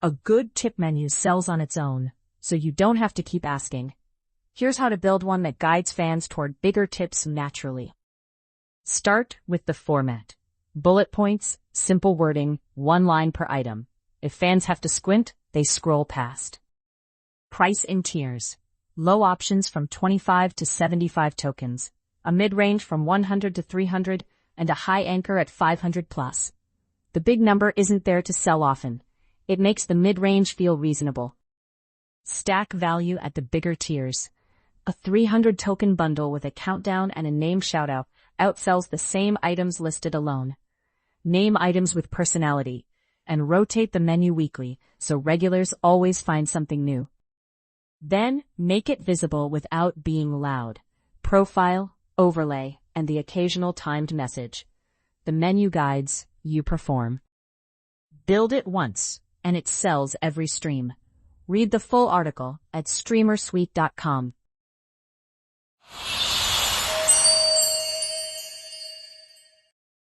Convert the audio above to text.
A good tip menu sells on its own, so you don't have to keep asking. Here's how to build one that guides fans toward bigger tips naturally. Start with the format. Bullet points, simple wording, one line per item. If fans have to squint, they scroll past. Price in tiers. Low options from 25 to 75 tokens, a mid-range from 100 to 300, and a high anchor at 500 plus. The big number isn't there to sell often. It makes the mid-range feel reasonable. Stack value at the bigger tiers. A 300 token bundle with a countdown and a name shoutout outsells the same items listed alone. Name items with personality, and rotate the menu weekly so regulars always find something new. Then, make it visible without being loud. Profile, overlay, and the occasional timed message. The menu guides, you perform. Build it once, and it sells every stream. Read the full article at streamersuite.com.